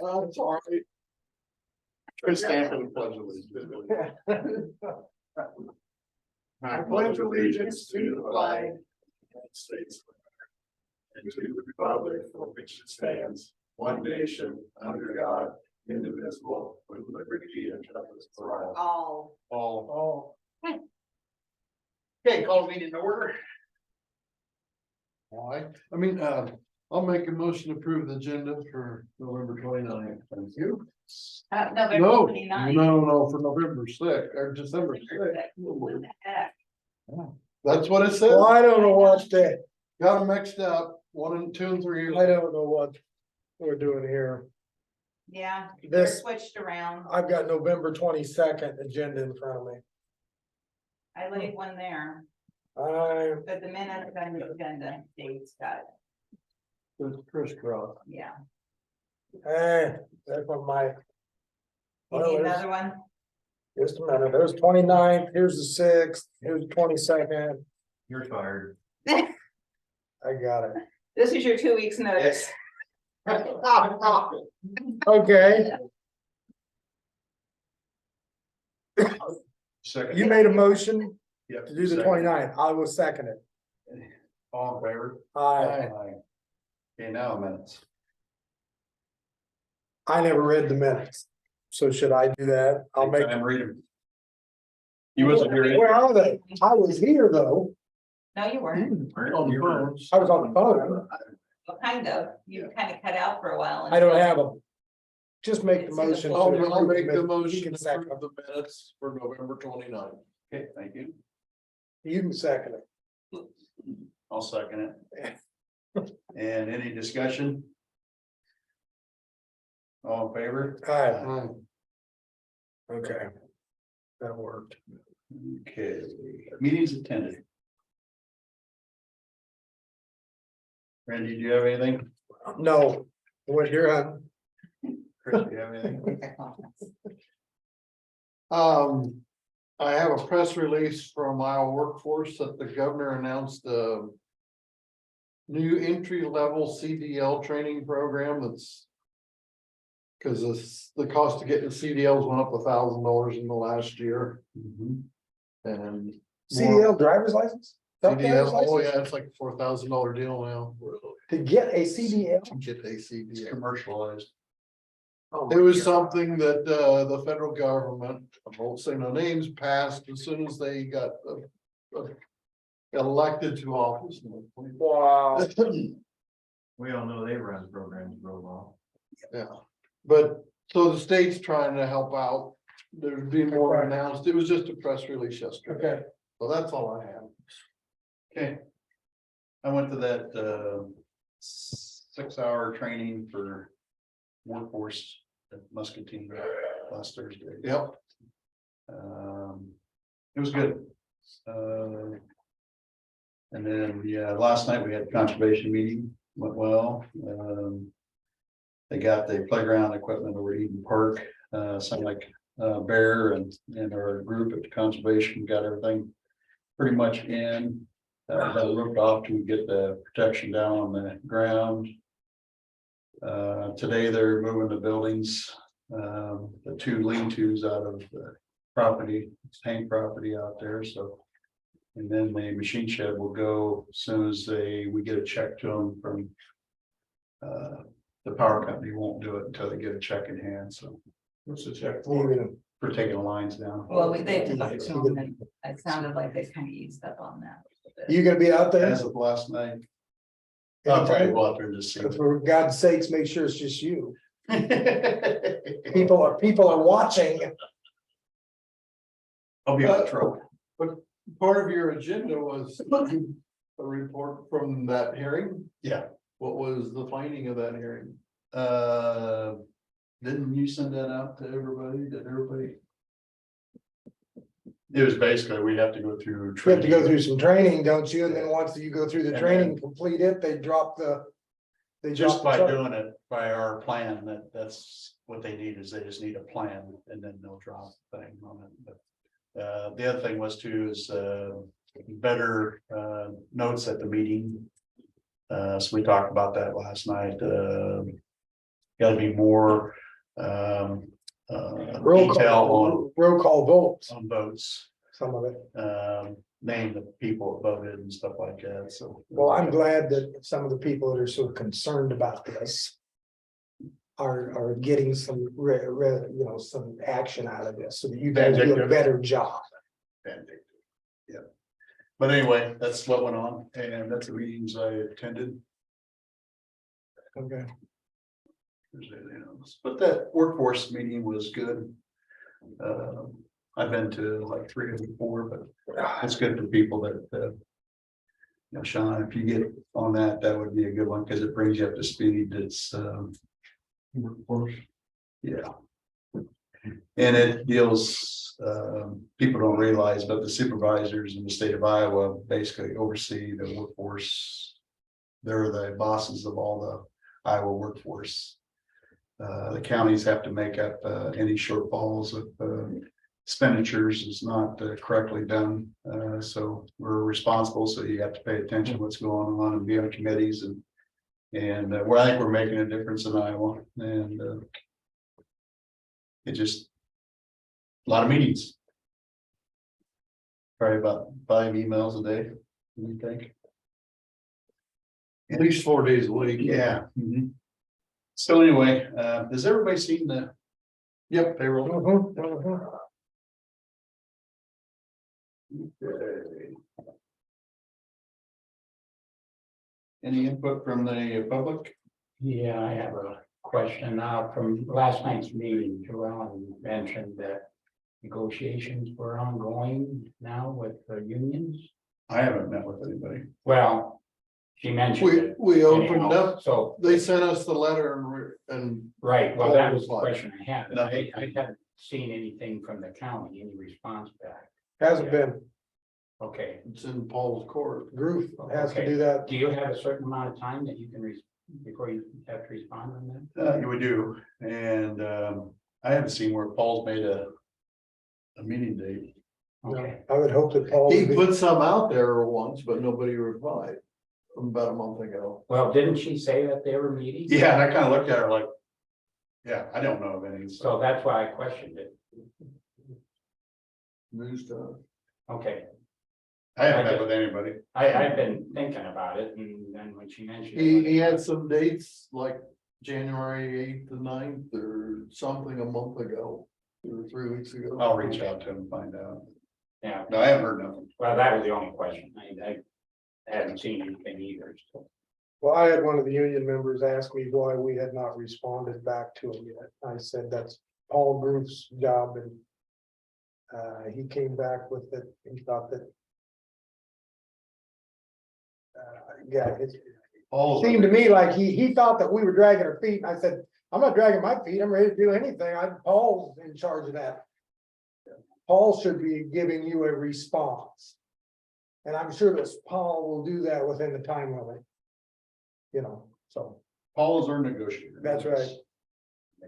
It's all right. Try stamping the pledge of allegiance. I pledge allegiance to the flag of the United States of America, and to the republic for which it stands, one nation, under God, indivisible, with liberty and justice for all. All. Okay, call meeting to order. All right, I'll make a motion to approve the agenda for November 29th. Thank you. November No, 29th. no, for November 6th or December 6th. What the heck? That's what it says. Well, I don't know what's that. Got them mixed up, 1 and 2 and 3. I don't know what we're doing here. Yeah, they're This, switched around. I've got November 22nd agenda in front of me. I laid one there, I, but the minutes on the agenda dates got, It's crisscross. yeah. that's on my, You Well, need there's- another one? just a minute, there's 29th, here's the 6th, here's the 22nd. You're fired. I got it. This is your 2 weeks notice. Okay, Second. you made a motion Yep. to do the 29th. I will second it. All in favor? I Okay, now minutes. never read the minutes, so should I do that? I'll make. I'm reading. He wasn't here. Where are they? I was here though, No, you weren't. On the phones. I was on the phone. Well, kind of. You kind of cut out for a while. I don't have them. Just make the motion. to I'll approve make the minutes. motion You to can second approve the minutes for November 29th. Okay, thank you. it. You can second it. I'll second it. And any discussion? All in favor? Aye. Okay. That worked. Okay, meetings attended. Randy, do you have anything? No, what you're on. Chris, do you have anything? I have a press release from Iowa Workforce that the governor announced a new entry-level CDL training program that's because the cost of getting CDLs went up $1,000 in the last year. And CDL driver's license? Truck driver's CDL, oh license? yeah, it's like a $4,000 deal now. To get a CDL? To get a It's CDL. commercialized. Oh my It was God. something that the federal government, I won't say no names, passed as soon as they got elected to office. Wow. We all know they run programs real well. Yeah, but so the state's trying to help out. There's been more announced. It was just a press release yesterday. Okay. So that's all I have. Okay. I went to that 6-hour training for workforce at Muscatine last Thursday. Yep. It was good. And then, yeah, last night we had a conservation meeting, went well. They got the playground equipment over at Eden Park, sounded like Bear and our group at the conservation got everything pretty much in. Got it roped off to get the protection down on the ground. Today they're moving the buildings, the 2 lean-tos out of the property, tank property out there, so. And then the machine shed will go as soon as we get a check to them from. The power company won't do it until they get a check in hand, so. What's the check Even- for taking the lines down? Well, they talked to them and it sounded like they kind of eased up on that. You gonna be out there? As of last night. I'll probably go out there and just see. For God's sakes, make sure it's just you. People are watching. I'll be on the truck. Part of your agenda was a report from that hearing. Yeah. What was the finding of that hearing? Didn't you send that out to everybody? Did everybody? It was basically, we have to go through. You have to go through some training, don't you? And then once you go through the And training, complete it, they drop the. They Just drop by the truck. doing it by our plan, that's what they need, is they just need a plan and then they'll drop the thing on it. But the other thing was too, is better notes at the meeting. So we talked about that last night. gotta be more, detail roll call votes, on votes. some of it. Name the people that voted and stuff like that, so. Well, I'm glad that some of the people that are so concerned about this are getting some, some action out of this, so that you guys do a Vindictive. better job. Yeah. But anyway, that's what went on, and that's the meetings I attended. Okay. But that workforce meeting was good. I've been to like 3 or 4, but it's good for people that, Sean, if you get on that, that would be a good one, because it brings you up to speed. It's, workforce. Yeah. And it deals, people don't realize, but the supervisors in the state of Iowa basically oversee the workforce. They're the bosses of all the Iowa workforce. The counties have to make up any shortfalls of expenditures is not correctly done. So we're responsible. So you have to pay attention to what's going on and be on committees and where I think we're making a difference in Iowa. And it just a lot of meetings. Probably about 5 emails a day. What do you think? At least 4 days a week. Yeah. Mhm. So anyway, has everybody seen the? Yep, payroll. Okay. Any input from the public? Yeah, I have a question from last night's meeting. Joellen mentioned that negotiations were ongoing now with the unions. I haven't met with anybody. Well, she mentioned it. We opened Anyhow, up, So, they sent us the letter and right, well, that was the Oh, question I had. No. I haven't seen anything from the county, any response back. Hasn't been, Okay, it's in Paul's court. Groove has to Okay. do that. do you have a certain amount of time that you can before you have to respond on that? We do, and I haven't seen where Paul's made a meeting date. Okay, I would hope that Paul. He would be- put some out there once, but nobody replied from about a month ago. well, didn't she say that they were meeting? Yeah, and I kind of looked at her like, yeah, I don't know of any. So that's why I questioned it. News to us. Okay, I haven't met with anybody. I've been thinking about it, and then when she mentioned. He had some dates like January 8th to 9th or something a month ago, 2 or 3 weeks ago. I'll reach out to him and find out. Yeah, No, I haven't heard nothing. well, that was the only question. I hadn't seen anything either, so. Well, I had one of the union members ask me why we had not responded back to him yet. I said, that's Paul Groove's job, and he came back with it. He thought that it Paul's seemed to me like he thought that we were dragging our feet, and I said, I'm not dragging my feet, I'm ready to do anything. Paul's in charge of that. Paul should be giving you a response. And I'm sure that Paul will do that within the time limit. So Paul is our negotiator. that's right.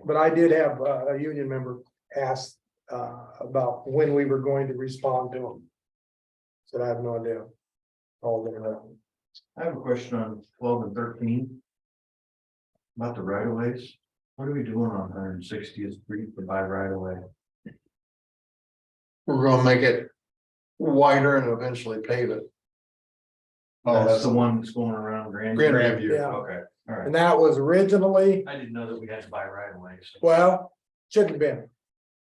But I did have a union member ask about when we were going to respond to him. Said I have no idea. Paul didn't know. I have a question on 12 and 13. About the right of ways. What are we doing on 160th Street for by right of way? We're gonna make it wider and eventually pave it. Oh, That's the one that's going around Grandview. Yeah. Okay, all right. And that was originally, I didn't know that we had to buy right of way. So. well, shouldn't have been.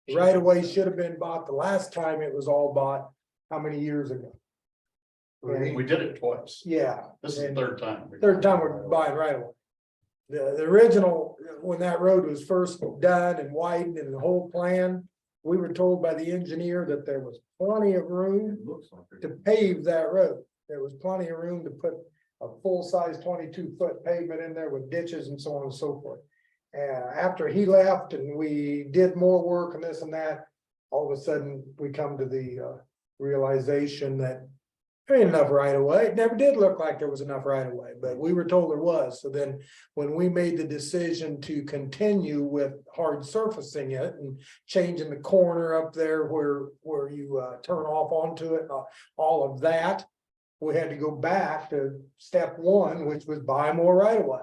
The right of way should have been bought the last time it was all bought, how many years ago? We did it twice. Yeah. This is the and third time. Third time we're buying right away. The original, when that road was first done and widened and the whole plan, we were told by the engineer that there was plenty of room It looks like it. to pave that road. There was plenty of room to put a full-size 22-foot pavement in there with ditches and so on and so forth. And after he left and we did more work and this and that, all of a sudden we come to the realization that there ain't enough right of way. It never did look like there was enough right of way, but we were told there was. So then when we made the decision to continue with hard surfacing it and changing the corner up there where you turn off onto it, all of that, we had to go back to step one, which was buy more right of way.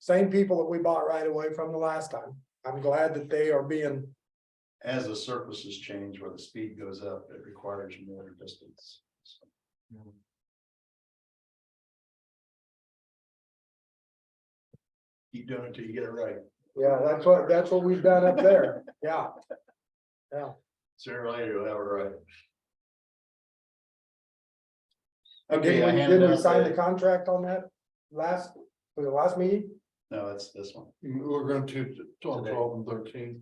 Same people that we bought right away from the last time. I'm glad that they are being, As the surfaces change where the speed goes up, it requires more distance. So, keep doing it till you get it right. yeah, that's what we've done up there, yeah. Yeah, Sooner or later, you'll have it right. Okay, I did handed we out sign the the, contract on that was it last meeting? no, it's this one. We're going to 12 and 13.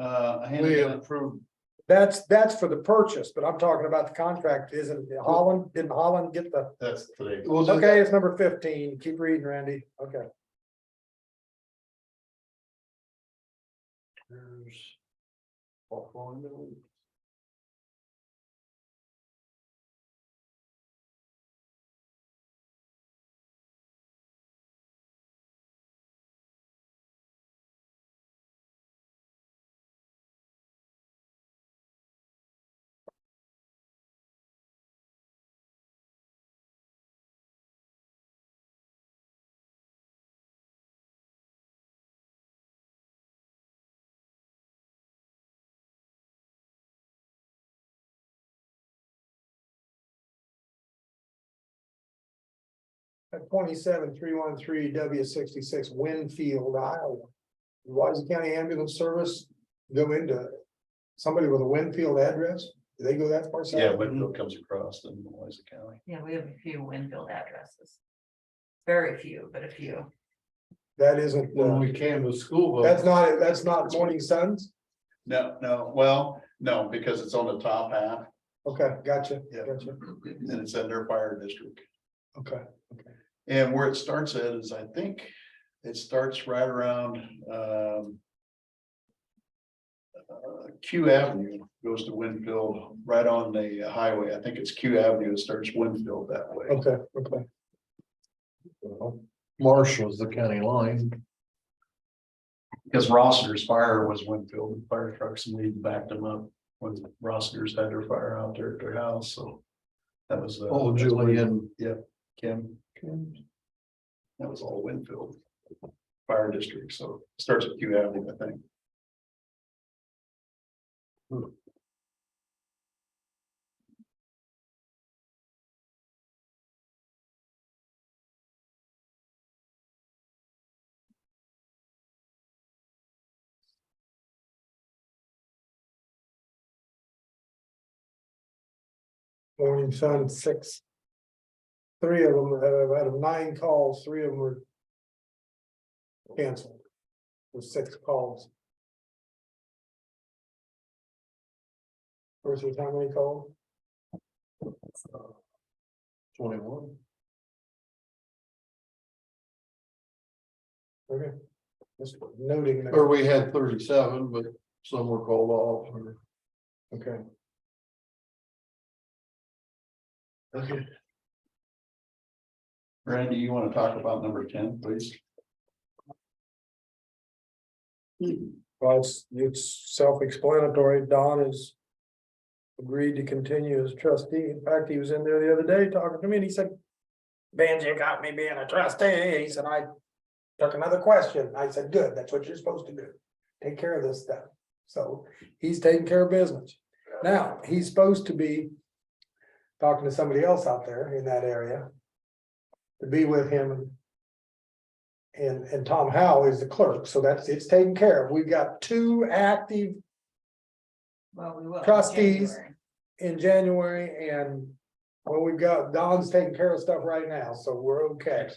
I handed We out, approved, That's for the purchase, but I'm talking about the contract, isn't it Holland, didn't Holland get the, that's today. well, then okay, it's number 15, keep reading, Randy, okay. there's. At 27313 W66 Winfield, Iowa. Wise County Ambulance Service go into somebody with a Winfield address? Do they go that far south? Yeah, Whitfield comes across in Louisa County. Yeah, we have a few Winfield addresses. Very few, but a few. That isn't, When we came to school. that's not Morning Suns? No, well, no, because it's on the top half Okay, gotcha, Yeah. gotcha, and it's in their fire district. okay. And where it starts at is, I think, it starts right around, Q Avenue goes to Winfield, right on the highway. I think it's Q Avenue, it starts Winfield that way. Okay, okay. Marsh was the county line. Because Rossiter's fire was Winfield, and fire trucks and we backed them up when Rossiter's had their fire out there at their house, so. That was. Oh, that's Julie where- and. Yeah, Kim. That was all Winfield. Fire district, so it starts at Q Avenue, I think. Morning Sun, 6. 3 of them, out of 9 calls, 3 of them were canceled. With 6 calls. Versus how many calls? 21. Okay. Just noting that, Or we had 37, but some were called off. okay. Okay. Randy, you want to talk about number 10, please? Well, it's self-explanatory. Don has agreed to continue as trustee. In fact, he was in there the other day talking to me and he said, Benji got me being a trustee. He said, I took another question. I said, good, that's what you're supposed to do. Take care of this stuff. So he's taking care of business. Now, he's supposed to be talking to somebody else out there in that area to be with him. And Tom Howe is the clerk, so it's taken care of. We've got 2 active Well, we will. in Trustees. January. in January and, well, we've got, Don's taking care of stuff right now, so we're okay.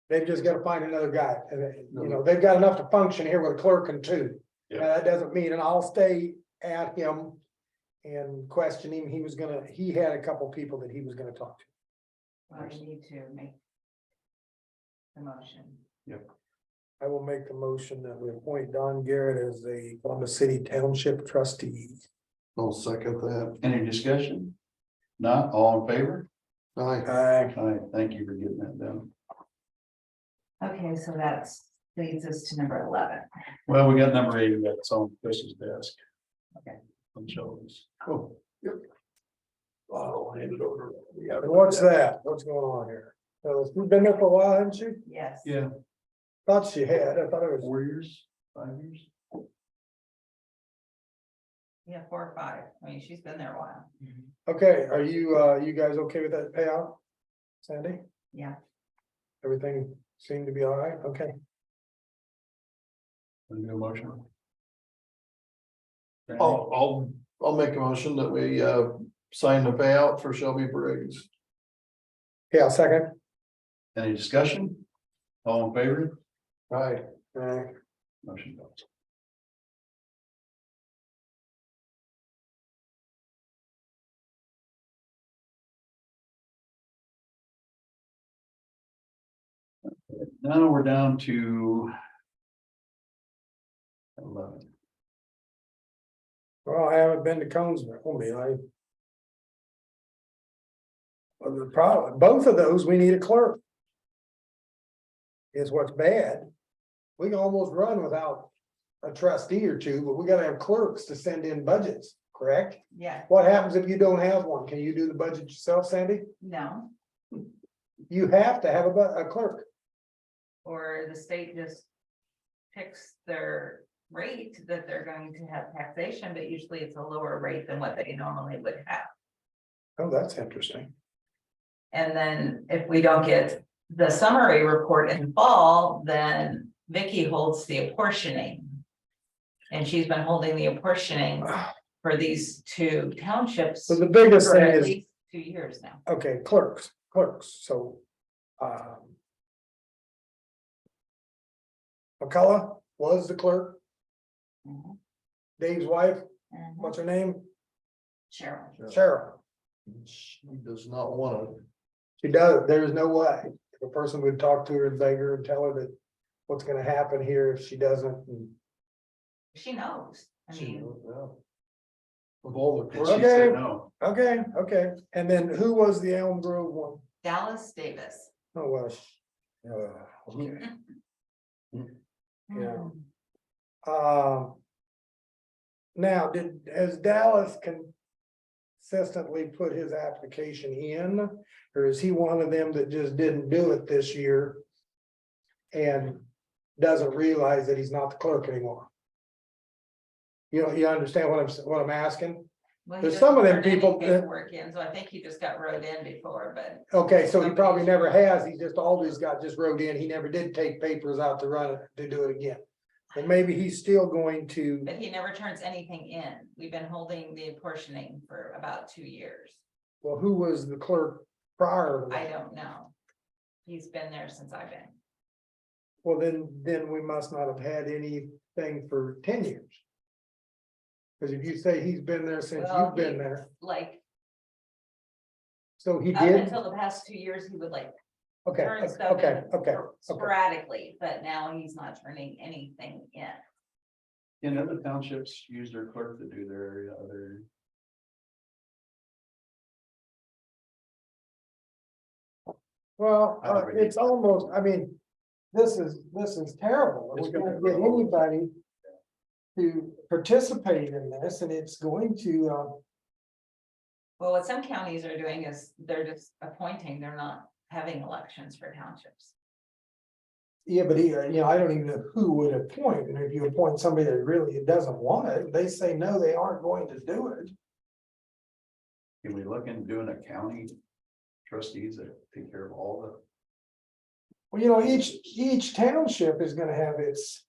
They've just gotta find another guy, and, you know, they've got enough to function here with a clerk and 2. Yeah. Now, that doesn't mean, and I'll stay at him and question him. He had a couple people that he was gonna talk to. Well, we need to make. The motion. I will make the motion that we appoint Don Garrett as the Columbus City Township trustee. I'll second that. Any discussion? Not all in favor? Aye. Aye, thank you for getting that done. Okay, so that's leads us to number 11. Well, we got number 8 that's on Chris's desk. Okay. On Joe's. Oh, yep. I'll hand it over. And what's that? What's going on here? So you've been there for a while, haven't you? Yes. Yeah, Thought she had, I thought it was, 4 years, 5 years. Yeah, 4 or 5. I mean, she's been there a while. okay, are you guys okay with that payout? Sandy, Yeah. everything seemed to be all right, okay. Wanna do a motion? I'll make a motion that we sign the payout for Shelby Briggs. Yeah, second. Any discussion? All in favor? Right. Motion goes. Now we're down to 11. Well, I haven't been to Conesville, Well, the problem, both of those, we need a clerk. Is what's bad. We can almost run without a trustee or two, but we gotta have clerks to send in budgets, correct? Yeah, What happens if you don't have one? Can you do the budget yourself, Sandy? no, You have to have a clerk. or the state just picks their rate that they're going to have taxation, but usually it's a lower rate than what they normally would have. Oh, that's interesting. And then if we don't get the summary report in fall, then Vicky holds the apportioning. And she's been holding the apportioning for these 2 townships So the biggest for thing at is, least 2 years now. okay, clerks, so. McCullough was the clerk, Mhm, Dave's wife, mhm. what's her name? Cheryl. Cheryl. She does not want to. She does, there's no way. If a person would talk to her and beg her and tell her that what's gonna happen here if she doesn't. and- She knows. I mean, Of all the And she clerks, Okay. said no. Okay, and then who was the Elm Grove one? Dallas Davis. Oh, well. Okay. Yeah. Now, has Dallas consistently put his application in? Or is he one of them that just didn't do it this year? And doesn't realize that he's not the clerk anymore? You understand what I'm asking? Well, he There's doesn't some of them turn any people that- paperwork in, so I think he just got wrote in before, but Okay, so he probably never has, he just always got just wrote in, he never did take papers out to run it, to do it again. And maybe he's still going to, but he never turns anything in. We've been holding the apportioning for about 2 years. well, who was the clerk prior to I that? don't know. He's been there since I've been. Well, then we must not have had anything for 10 years. Cause if you say he's been there since Well, you've been he- there, Like, so he up did, until the past 2 years, he would like okay, turn stuff okay, in okay. sporadically, but now he's not turning anything in. Can other townships use their clerk to do their area, other? Well, I never it's did. almost, I mean, this is terrible. We're It's gonna gonna get grow. anybody to participate in this, and it's going to, Well, what some counties are doing is they're just appointing, they're not having elections for townships. yeah, but I don't even know who would appoint, and if you appoint somebody that really doesn't want it, they say no, they aren't going to do it. Can we look into doing a county trustees that take care of all the? Well, each township is gonna have its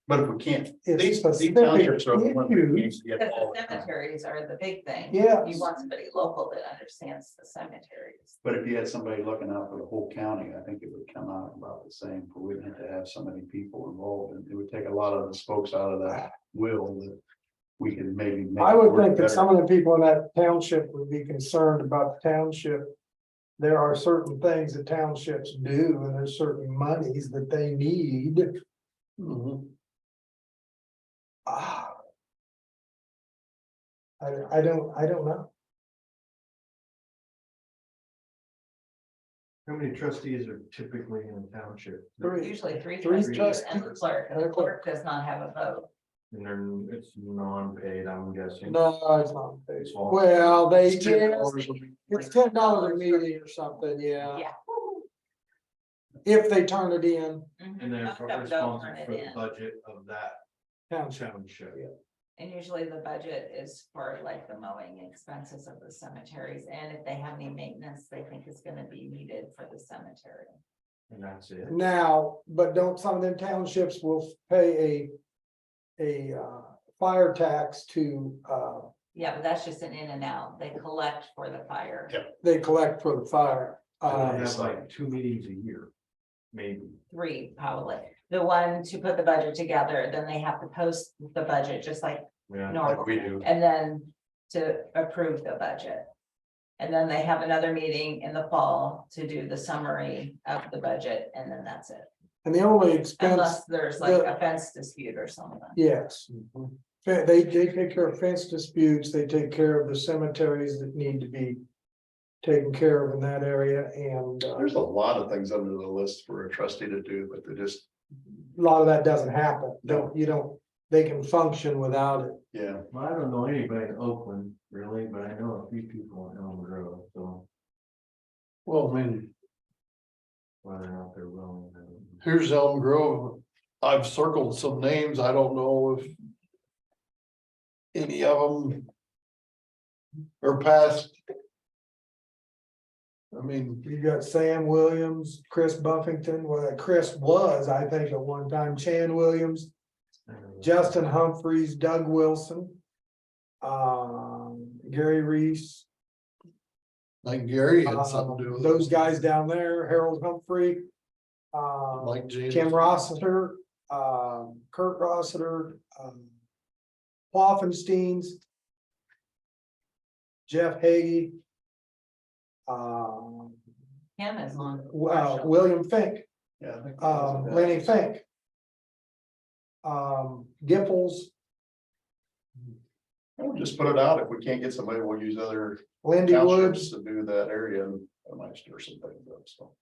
But if we can't, It's these specific townships are the ones that issues. can't get Because all the the time. cemeteries are the big thing. Yes. You want somebody local that understands the cemeteries. But if you had somebody looking out for the whole county, I think it would come out about the same, but we'd have to have so many people involved, and it would take a lot of the spokes out of that wheel that we could maybe. make I it would work think that better. some of the people in that township would be concerned about the township. There are certain things that townships do, and there's certain monies that they need. Ah. I don't know. How many trustees are typically in a township? Usually three Three trustees and the trustees. clerk, and the clerk does not have a vote. And they're, it's non-paid, I'm guessing. No, it's not. Small. Well, It's $10 a meeting. it's $10 a meeting or something, yeah. Yeah. if they turn it in And they're Most of them don't responsible turn it for the in. budget of that township. township. Yeah. And usually the budget is for like the mowing expenses of the cemeteries, and if they have any maintenance they think is gonna be needed for the cemetery. And that's it. Now, but don't some of them townships will pay a fire tax to, Yeah, but that's just an in and out, they collect for the fire. Yeah. they collect for the fire. They Uh, have like 2 meetings a year, maybe. 3 probably, the one to put the budget together, then they have to post the budget just like Yeah. normal. Like we do. And then to approve the budget. And then they have another meeting in the fall to do the summary of the budget, and then that's it. and the only expense, Unless there's like a fence dispute or something. yes. They take care of fence disputes, they take care of the cemeteries that need to be taken care of in that area, and There's a lot of things under the list for a trustee to do, but they just, a lot of that doesn't happen. They can function without it. yeah. Well, I don't know anybody in Oakland really, but I know a few people in Elm Grove, so Well, I mean, whether or not they're willing. I don't know. here's Elm Grove. I've circled some names. I don't know if any of them are passed. I mean, You got Sam Williams, Chris Buffington, well, Chris was, I think, at one time, Chan Williams, I don't know. Justin Humphreys, Doug Wilson. Gary Reese, like Gary had something to do with those it. guys down there, Harold Humphrey. Like James. Kim Rossiter, Kurt Rossiter, Ploffensteins. Jeff Hagee. Him is on. William Fink, Yeah. I think- Lenny Fink. Giffords, We'll just put it out. If we can't get somebody, we'll use other Lindy townships Woods, to do that area and I might stir some things up, so.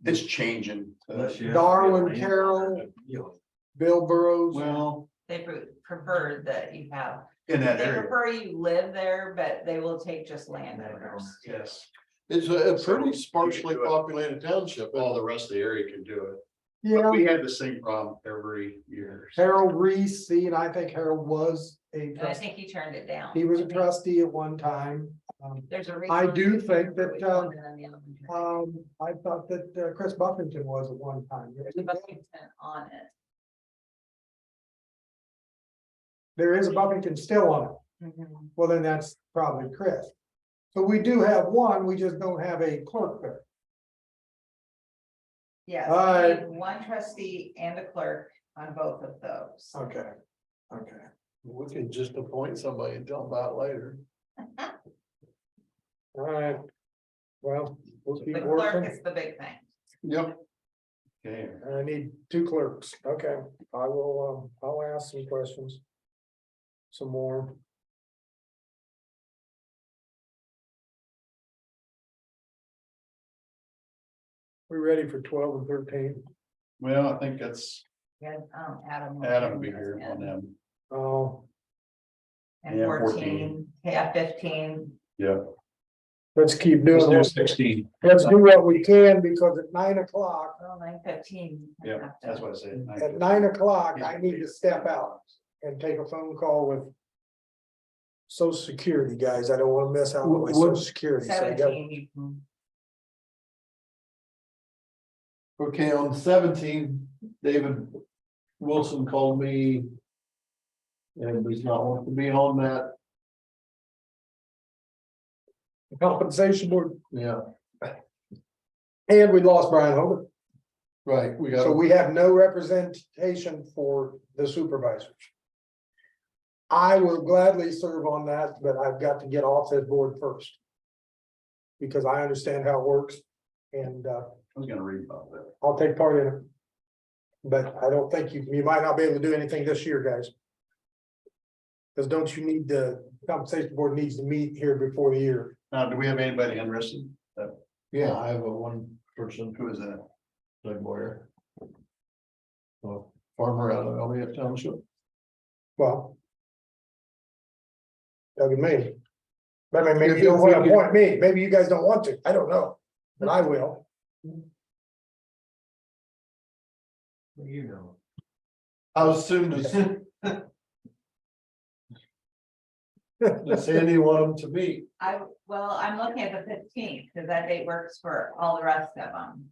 It's changing. Unless you have to Darwin get a Carroll. landowner to deal Bill Burrows. Well, They prefer that you have, in that they area, prefer you live there, but they will take just with landowners. yes. It's a So, pretty you sparsely can do it. populated township. All the rest of the area can do it. Yeah, But we had the same problem every year. Harold Reese, see, and I think Harold was a And I trustee. think he turned it down. He was a I think trustee at one time. There's a. I reason do for think that, which one and then the other one turned I thought that Chris Buffington was at one time. it. There's a Buffington on it. There is a Buffington still on it. Mhm. Well, then that's probably Chris. So we do have one, we just don't have a clerk there. Yes, All we right. need one trustee and a clerk on both of those. Okay, okay. We can just appoint somebody and tell them about it later. All right. Well, we'll keep The clerk working. is the big thing. Yep. Okay. I need 2 clerks. Okay, I will, I'll ask some questions. Some more. We ready for 12 and 13? Well, I think that's Yeah, Adam. Adam will be here on them. Oh, And Yeah, 14, yeah, 15. Yeah. let's keep doing this. 16. Let's do what we can because at 9 o'clock, Well, 9:15. I Yeah, have to- that's what I said. at 9 o'clock, I need to step out and take a phone call with Social Security guys. I don't want to miss out on my Social Security. So I got- 17, you can. Okay, on 17, David Wilson called me. And does not want to be on that, Compensation board, yeah, and we lost Brian Hogan. right, we So got, we have no representation for the supervisors. I will gladly serve on that, but I've got to get off that board first. Because I understand how it works and I was gonna read about that. I'll take part in it. But I don't think you might not be able to do anything this year, guys. Because don't you need the compensation board needs to meet here before the year? Now, do we have anybody interested? yeah, I have a one person, Who is that? Doug Boyer. So, farmer out of Elliott Township. Well. Doug and me. But I mean, maybe you don't wanna appoint me, maybe you guys don't want to, I don't know, but I will. You know. How soon does Sandy want them to meet? I'm looking at the 15th, because that date works for all the rest of them.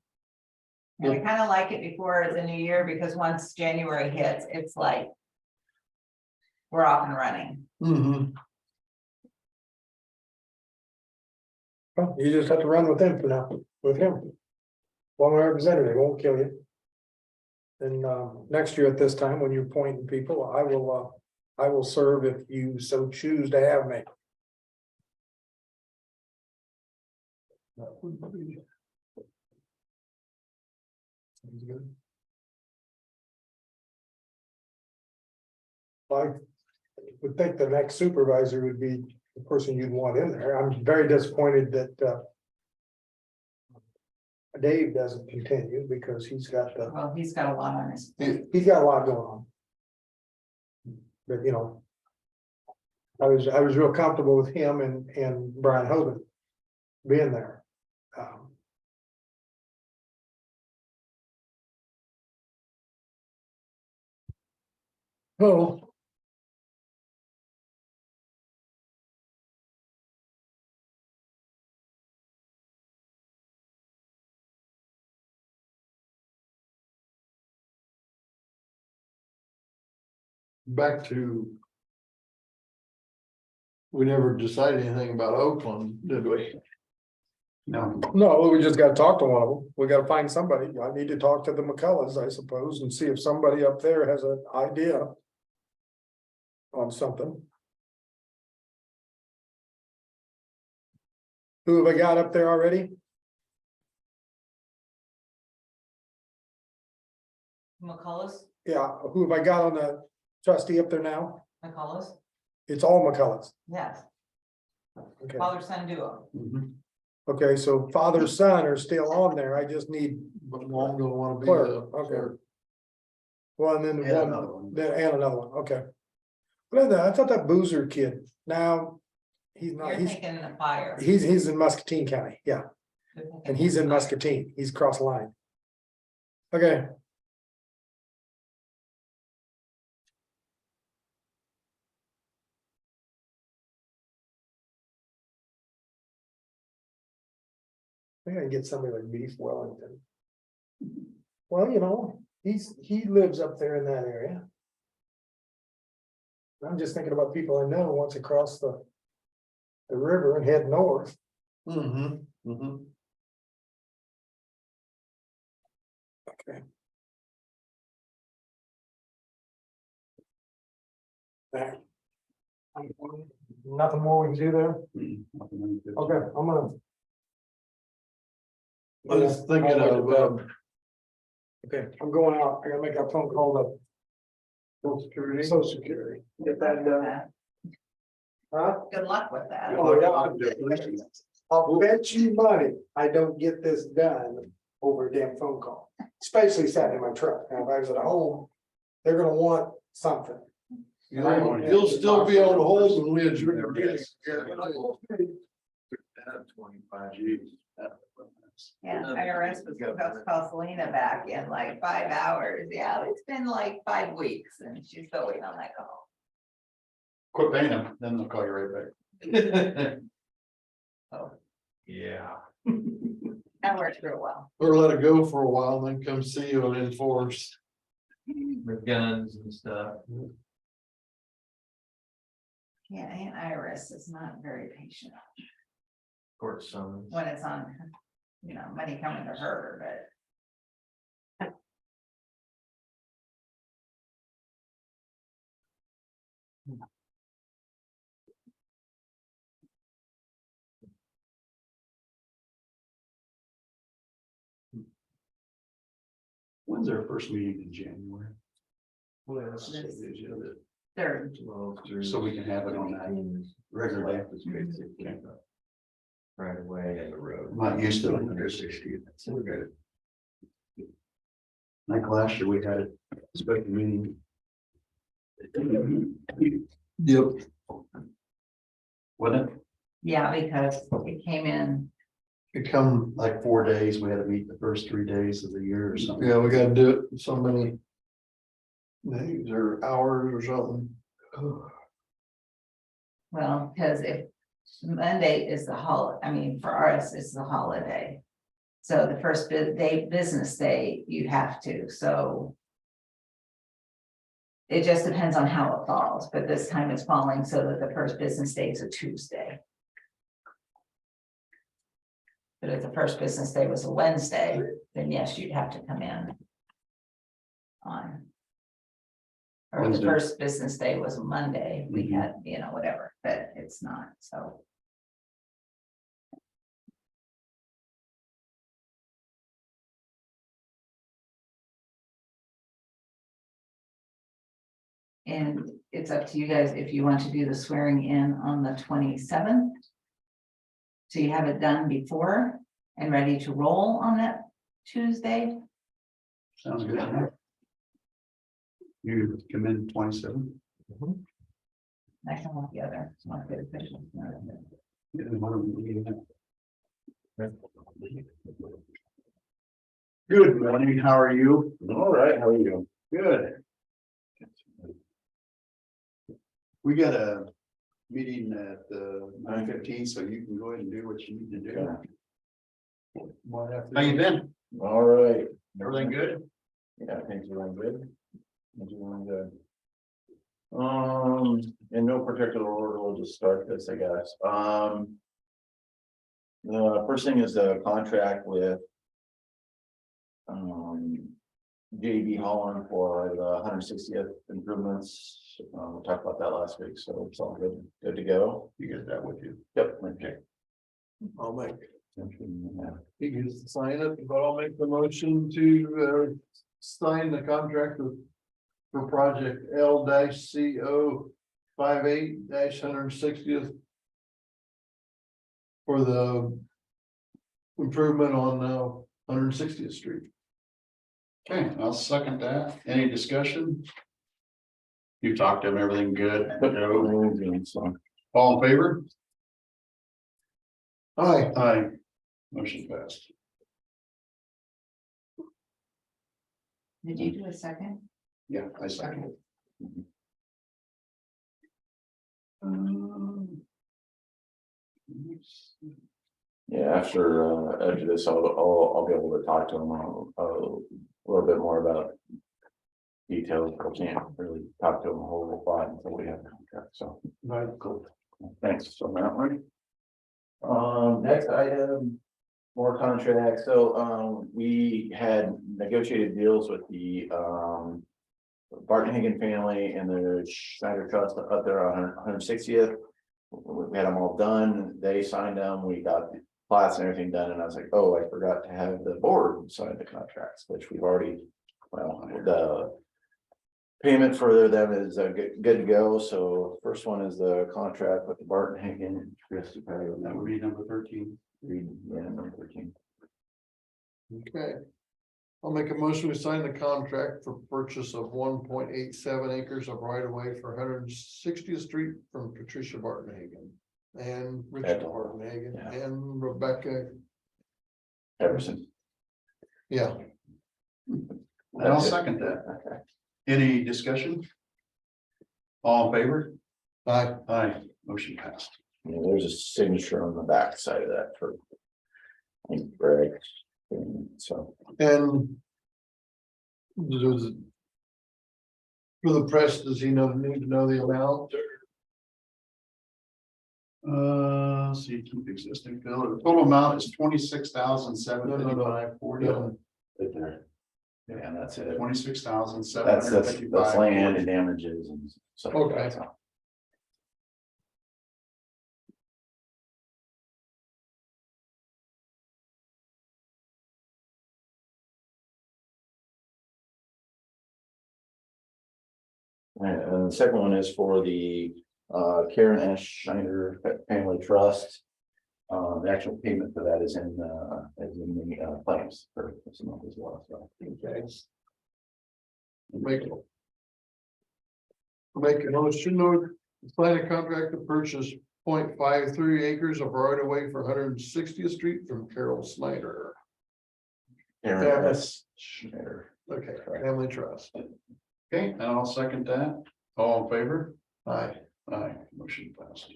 And we kind of like it before the new year, because once January hits, it's like we're off and running. Mm-hmm. Well, you just have to run with them for now, with him. One representative won't kill you. And next year at this time, when you're appointing people, I will serve if you so choose to have me. Sounds good. I would think the next supervisor would be the person you'd want in there. I'm very disappointed that Dave doesn't continue because he's got He's got a lot on his. he's got a lot going on. But you know, I was real comfortable with him and Brian Hogan being there. Oh. Back to. We never decided anything about Oakland, did we? No, No, we just gotta talk to one of them. We gotta find somebody. I need to talk to the McCulloughs, I suppose, and see if somebody up there has an idea. On something. Who have I got up there already? McCullough's, Yeah, who have I got on the trustee up there now? McCullough's, It's all McCulloughs. yes, Okay, father son duo. mhm. okay, so father, son are still on there. I just need But Mom don't wanna be clerk, the. okay. One, and then And another one, one. then and another one, okay. But I thought that Boozer kid, now, he's not, You're thinking the fire. he's in Muscatine County, yeah, You're thinking and he's in fire. Muscatine, he's cross the line. Okay. I gotta get somebody like Beef Wellington. Well, you know, he lives up there in that area. I'm just thinking about people I know once across the river and head north. Mm-hmm, mm-hmm. Okay. There. Nothing more we can do there? Okay, I'm gonna. I was thinking of, Okay, I'm going out. I gotta make a phone call to Social Security. Social Security. Get that done. Huh? Good luck with that. Oh, yeah. I'll bet you money I don't get this done over a damn phone call, especially sat in my truck. Now, if I was at home, they're gonna want something. You'll still be on hold when we adjourn. 25 G's. Yeah, IRS was supposed to call Selena back in like 5 hours. Yeah, it's been like 5 weeks and she's still waiting on that call. Quit paying them, then they'll call you right back. Oh, Yeah. that worked real well. Or let it go for a while and then come see you and enforce. With guns and stuff. Yeah, and IRS is not very patient Court summons. when it's on, you know, money coming to her, but. When's our first meeting in January? Third. So we can have it on that regular day. Right away in the road. I'm not used to it under 60. That's okay. Like last year, we had a special meeting. Yep. Wasn't it? Yeah, because it came in, It come like 4 days, we had to meet the first 3 days of the year or something. Yeah, we gotta do it so many days or hours or something. well, because if Monday is the I mean, for us, it's the holiday. So the first business day, you have to, so. It just depends on how it falls, but this time it's falling so that the first business day is a Tuesday. But if the first business day was a Wednesday, then yes, you'd have to come in. On. Or if the Wednesday. first business day was a Monday, we Mhm. had, you know, whatever, but it's not, so. And it's up to you guys if you want to do the swearing in on the 27th. So you have it done before and ready to roll on that Tuesday. Sounds good. You come in 27. I can walk the other. It's not good official. Yeah, why don't we do that? Good morning, how are you? All right, how are you? Good. We got a meeting at 9:15, so you can go ahead and do what you need to do. How you been? All right. Everything good? Yeah, things are going good. Things are going good. In no particular order, we'll just start this, I guess. The first thing is the contract with JB Holland for the 160th improvements. We talked about that last week, so it's all good to go. You get that with you? Yep. Okay. I'll make, Yeah. he gets to sign it, but I'll make the motion to sign the contract with. For project L-CO 58-160th. For the. Improvement on 160th Street. Okay, I'll second that. Any discussion? You talked to him, everything good? No? So, All in favor? Aye. Aye. Motion passed. Did you do a second? Yeah, I second. yeah, after this, I'll be able to talk to him a little bit more about details. I can't really talk to him a whole lot until we have a contract, so. Right. Cool. Thanks on that one. Next item, more contracts. So, we had negotiated deals with the, Barton Hagen family and the Schneider Trust up there on 160th. We had them all done. They signed them. We got the plats and everything done. And I was like, oh, I forgot to have the board sign the contracts, which we've already, well, the payment for them is good to go. So first one is the contract with the Barton Hagen. Chris, you probably That would be number 13. read, yeah, number 13. Okay. I'll make a motion to sign the contract for purchase of 1.87 acres of right of way for 160th Street from Patricia Barton Hagen. And Richard Barton Hagen Yeah. and Rebecca, Everson. yeah. And I'll second that. Okay. Any discussion? All in favor? Aye. Aye. Motion passed. Yeah, there's a signature on the back side of that for. I think Greg. So. And. Does. For the press, does he need to know the amount? See, keep existing bill. The total amount is 26,755.40. No. Right there. Yeah, and that's it. 26,755. That's land and damages and stuff. like that, Okay. so. And the second one is for the Karen S. Schneider Family Trust. The actual payment for that is in the claims for this month as well, so. Okay. Make a motion to sign a contract to purchase .53 acres of right of way for 160th Street from Carol Snyder. Aaron Yeah. S. Schneider. Okay, family trust. Okay, and I'll second that. All in favor? Aye. Aye, motion passed.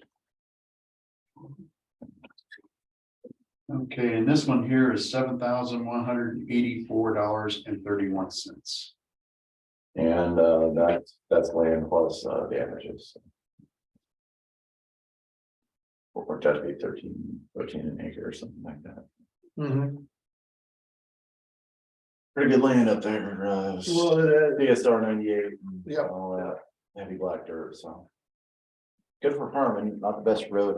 Okay, and this one here is $7,184.31. And that's land plus damages. Or just be 13 an acre or something like that. Pretty good land up there, Well, it is. PSR 98. and Yep. All that heavy black dirt, so. Good for farming, not the best road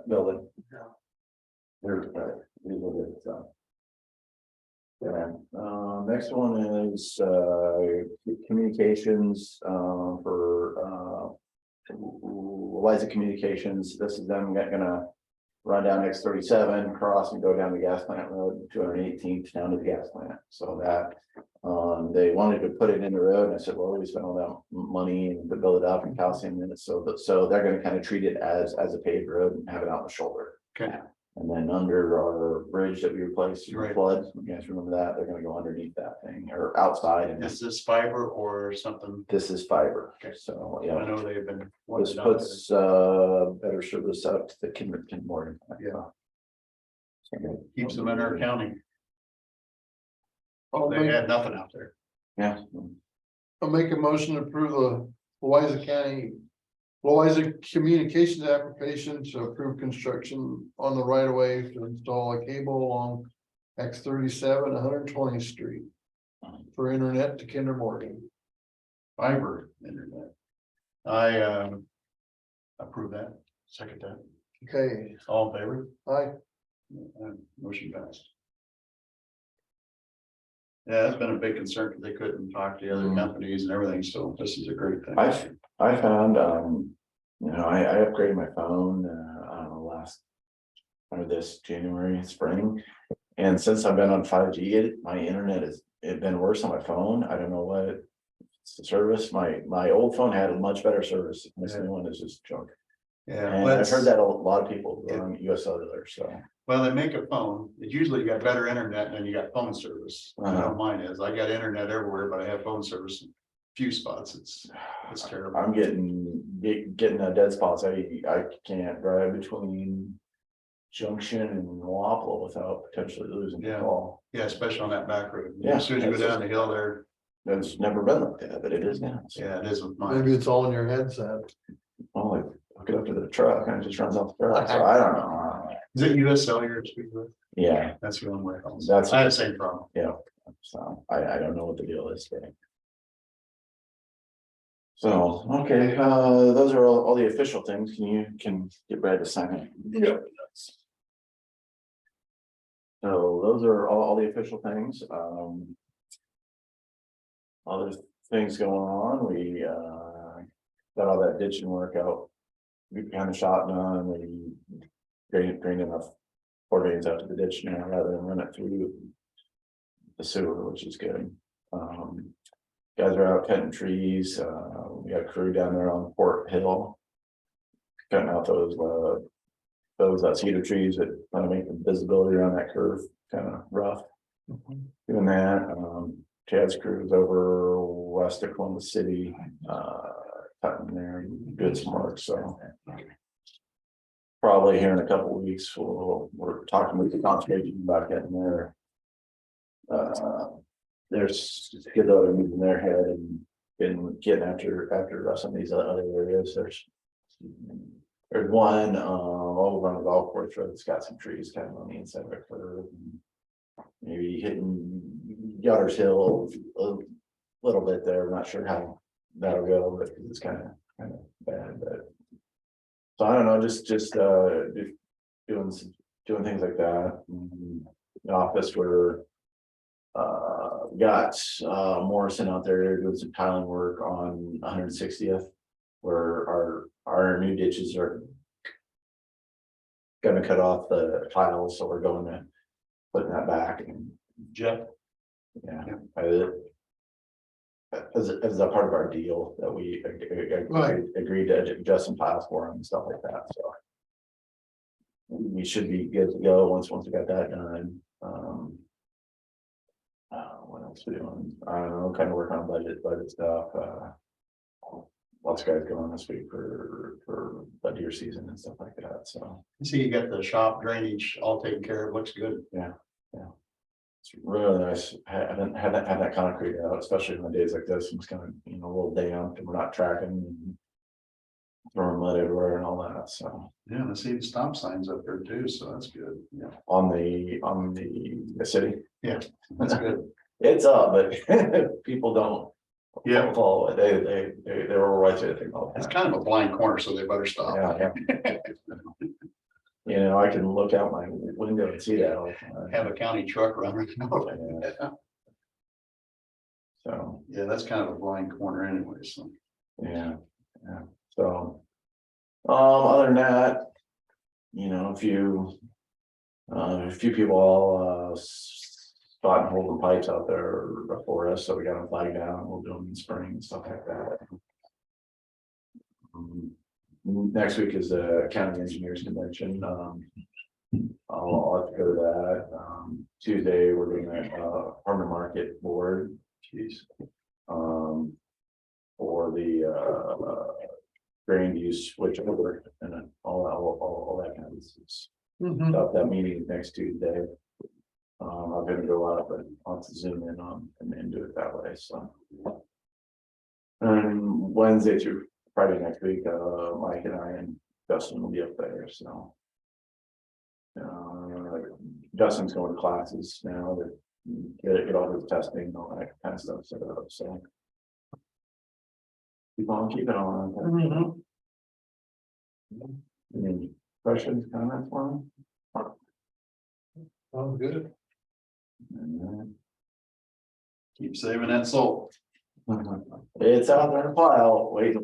building. There's, it is what it is, so. Yeah, next one is communications for Louisa Communications. This is them gonna run down X37, cross and go down the gas plant road, 218th down to the gas plant. So that they wanted to put it in the road, and I said, well, we spent all that money and to build it up and calcium in it, so they're gonna kind of treat it as a paved road and have it out the shoulder. Okay. And then under our bridge that we replaced through Right. flood, you guys remember that, they're gonna go underneath that thing or outside, and Is this fiber or something? this is fiber. Okay. So, I yeah, know they've been. this puts better service out to the Kinder Morgan. Yeah. So, Keeps them in our county. I'll They make, had nothing out there. Yeah, I'll make a motion to approve the Louisa Communications application to approve construction on the right of way to install a cable along X37, 120th Street. For internet to Kinder Morgan. Fiber internet. I approve that, second that, Okay, all in favor? aye. Motion passed. Yeah, that's been a big concern because they couldn't talk to the other companies and everything, so this is a great thing. I found, you know, I upgraded my phone, I don't know, under this January, spring. And since I've been on 5G, my internet it's been worse on my phone. I don't know what. It's the service. My old phone had a much better service. This new one is just junk. Yeah, And well, I've heard that a lot of people Yeah. on US Cellular, so. well, they make a phone, it's usually you got better internet than you got phone service. I know mine is, I got internet everywhere, but I have phone service in few spots, it's terrible. I'm getting a dead spots. I can't drive between Junction and Wapple without potentially losing the Yeah. call. Yeah, especially on that back road. Yeah, As soon as you go that's down the hill there, It's never been like that, but it is now. So, yeah, it is with mine. Maybe it's all in your headset. well, I hook it up to the truck and it just runs off the truck. So I don't know. Is it US Cellular to speak with? Yeah, That's the one way. That's- I have the same problem. so I don't know what the deal is there. So, okay, those are all the official things. Can get Brad to sign it? Yeah. So those are all the official things. Other things going on, we got all that ditching work out. We kind of shot done, we drained enough 4 days out to the ditch now rather than run it through the sewer, which is good. Guys are out cutting trees, we got a crew down there on Port Hill. Cutting out those cedar trees that kind of make the visibility around that curve kind of rough. Doing that, Chad's crew is over west of Columbus City, cutting there, and doing some work, so. Probably here in a couple of weeks, we're talking with the conservation about getting there. There's good other moving their head and getting after some of these other areas. There's one over on the golf course road that's got some trees kind of on the inside of the curve. Maybe hitting Yotters Hill a little bit there. I'm not sure how that'll go, but it's kind of bad. But so I don't know, just doing things like that. The office where got Morrison out there doing some tiling work on 160th, where our new ditches are gonna cut off the tiles, so we're going to putting that back. And Jeff, yeah, as a part of our deal that we Right. agreed to adjust some files for him and stuff like that, so. We should be good to go once we got that done, what else we doing? I don't know, kind of work on budget stuff, lots of guys going this week for the deer season and stuff like that, so. See, you got the shop drainage all taken care of, looks good. It's really nice, haven't had that concrete out, especially on days like this, it's kind of, a little damp and we're not tracking. And throwing mud everywhere and all that, so. Yeah, and I see the stop signs up there too, so that's good. Yeah, On the city. that's good. It's up, but people don't. Yeah. Follow it, they were right to the thing all the It's time. kind of a blind corner, so they better stop. Yeah. I can look out my window and see that all the time. Have a county truck running. Yeah. So, Yeah, that's kind of a blind corner anyway, so. yeah, so. Other than that, a few people all spotting holding pipes out there for us, so we got them flagged down, we'll do them in spring and stuff like that. Next week is the county engineers convention, I'll have to go to that, Tuesday, we're doing a farmer market board. Jeez. For the grain use switch over and then all that kind of stuff. That meeting is next Tuesday. I'm gonna go out, but I'll have to zoom in on and do it that way, so. And Wednesday through Friday next week, Mike and I and Justin will be up there, so. Justin's going to classes now to get all his testing and all that kind of stuff set up, so. Keep on. Any questions, comments for me? Sounds good. Keep saving that salt. It's out there in a pile, wait,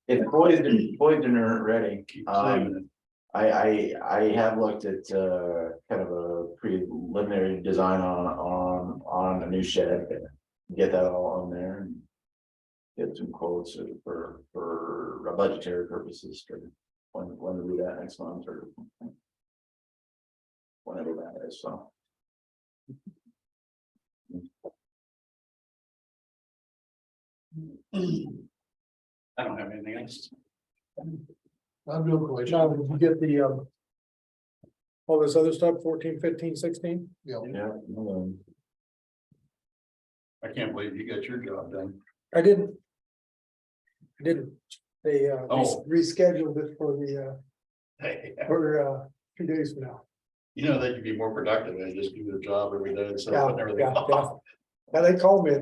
it's poisoner ready. Keep saving it. I have looked at kind of a preliminary design on a new shed, get that all on there and get some quotes for budgetary purposes for when we do that next month or whenever that is, so. I don't have anything else. I'm doing quite. Now, did you get the, all this other stuff, 14, 15, 16? Yeah. Yeah. I can't believe you got your job done. I didn't. They Oh. rescheduled it for the Hey, for 2 days from now. you know, they could be more productive and just do their job every day instead Yeah, of putting everything yeah, off. Now they called me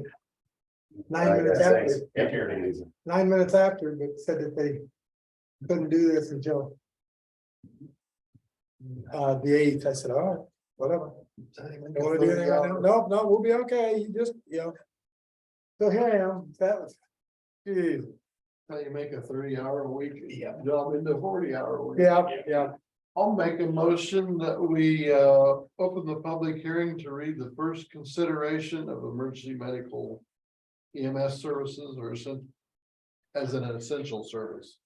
9 I minutes guess after, thanks. Take care of it. 9 minutes after, but said that they couldn't do this until the 8th. I said, all right, whatever. Don't want to do anything right now? No, we'll be okay. You just, So here I am. That was, geez. How you make a 30-hour a week job into 40-hour a week. Yeah. I'll make a motion that we open the public hearing to read the first consideration of emergency medical EMS services or as an essential service.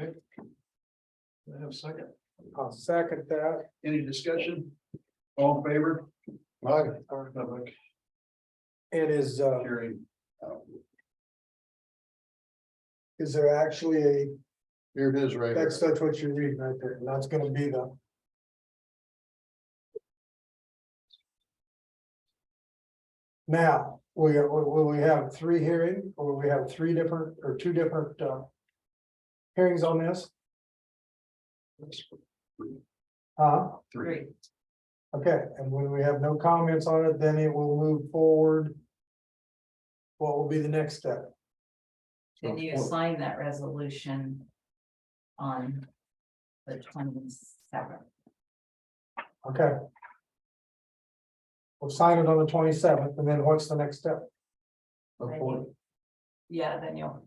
I have a second. I'll second that. Any discussion? All in favor? Right. Public And hearing. is there actually a, Here it is right here. that's what you're reading right there. And that's gonna be the. Now, will we have 3 hearings or will we have 3 different or 2 different hearings on this? Three. Okay, and when we have no comments on it, then it will move forward. What will be the next step? Did you sign that resolution on the 27th? Okay. We'll sign it on the 27th, and then what's the next step? Yeah, then you'll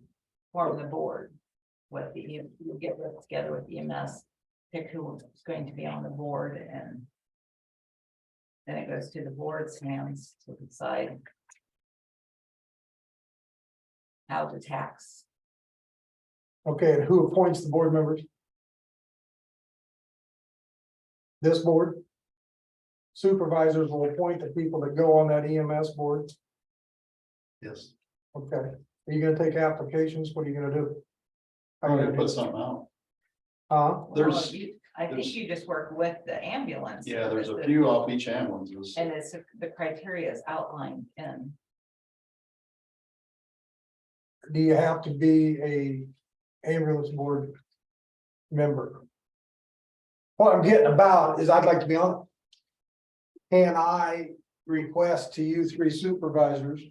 form the board with you'll get together with EMS, pick who's going to be on the board, and then it goes to the board's hands to decide how to tax. Okay, and who appoints the board members? This board? Supervisors will appoint the people that go on that EMS board. Yes. Okay, are you gonna take applications? What are you gonna do? How I'm you gonna gonna put do it? something out. Well, There's, I think there's- you just work with the ambulance. yeah, there's a with few off each ambulances. And it's, the criteria is outlined in, Do you have to be a ambulance board member? What I'm getting about is I'd like to be on. Can I request to you three supervisors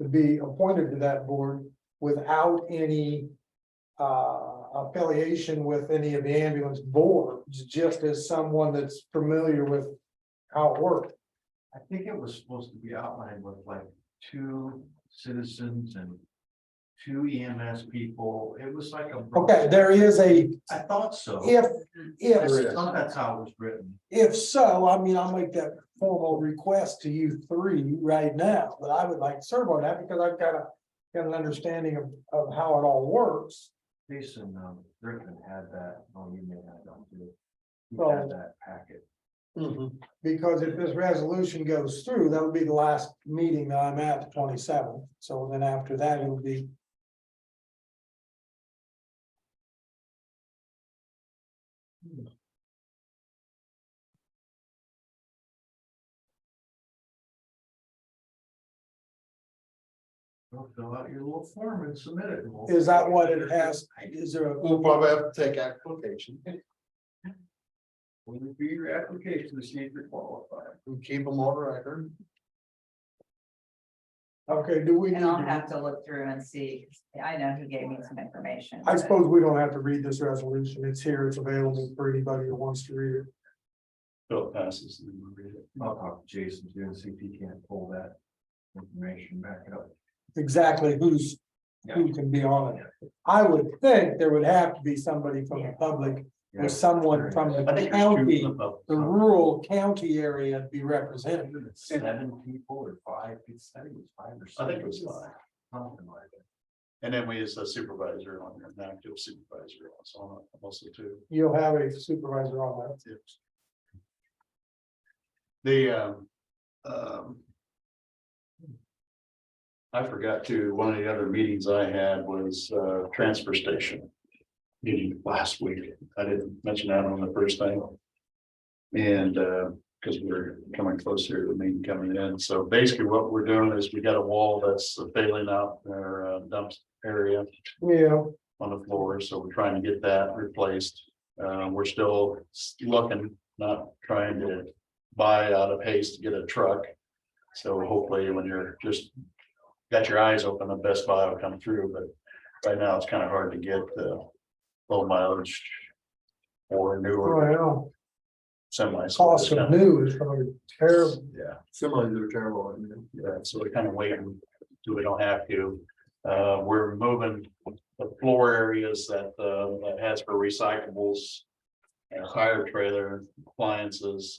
to be appointed to that board without any affiliation with any of the ambulance boards, just as someone that's familiar with how it works? I think it was supposed to be outlined with like 2 citizens and 2 EMS people. It was like a. Okay, there is I thought so. if That's how it was written. If so, I mean, I'll make that formal request to you three right now, but I would like to serve on that because I've got an understanding of how it all works. Jason, Griffin had that, oh, you may have done too. He Well- had that packet. Because if this resolution goes through, that'll be the last meeting that I'm at, the 27th. So then after that, it'll be. Well, fill out your little form and submit it. and we'll- Is that what it has? Is there a? We'll probably have to take application When you do your application, to see if you're qualified. and keep them on record. Okay, do we need and I'll to, have to look through and see, I know he gave me some information. I but- suppose we don't have to read this resolution. It's here. It's available for anybody who wants to read it. Bill passes. And then we'll read it. I'll talk to Jason too and see if he can't pull that information back up. Exactly who can be on it. I would think there would have to be somebody from the public or someone from I the think there's 2 county, above. the rural county area to be represented. 7 people or 5, it's, I think it was 5 or 6. I think it was 5. Something like that. And then we as a supervisor on there, an active supervisor, so I'm also 2. You'll have a supervisor on that. The, I forgot to, one of the other meetings I had was, transfer station. Meeting last week. I didn't mention that on the first thing. And, because we're coming closer to the meeting coming in. So basically what we're doing is we got a wall that's failing out in our dump area Yeah, on the floor. So we're trying to get that replaced. We're still looking, not trying to buy out of haste to get a truck. So hopefully when you're just got your eyes open, the Best Buy will come through, but right now it's kind of hard to get low mileage or newer well, semis. cost of new is probably terrible. Yeah, Similar to terrible. yeah, so we're kind of waiting till we don't have to. We're moving the floor areas that has for recyclables. Tire trailer appliances,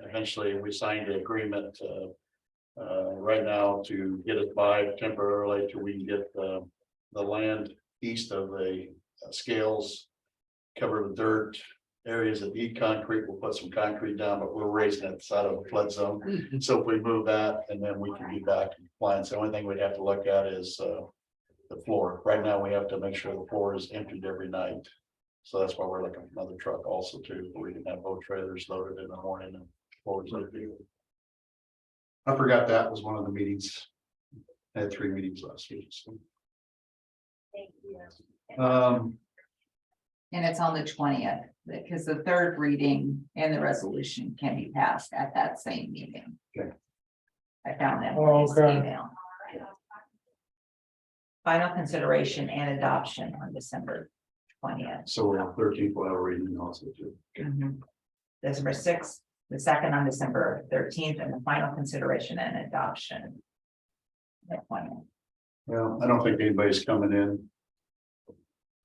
eventually we signed an agreement right now to get it by temporarily till we can get the land east of the scales. Cover the dirt areas that need concrete, we'll put some concrete down, but we're raising it side of a flood zone. So if we move that, and then we can be back in compliance, the only thing we'd have to look at is the floor. Right now, we have to make sure the floor is emptied every night. So that's why we're looking for another truck also too, where we can have both trailers loaded in the morning and floors empty. I forgot that was one of the meetings. I had 3 meetings last week, so. And it's on the 20th, because the 3rd reading and the resolution can be passed at that same meeting. Okay. I found that in Oh, his okay. email. Final consideration and adoption on December 20th. So we're on 13th, we'll have a reading also too. December 6th, the 2nd on December 13th, and the final consideration and adoption. The 20th. Well, I don't think anybody's coming in.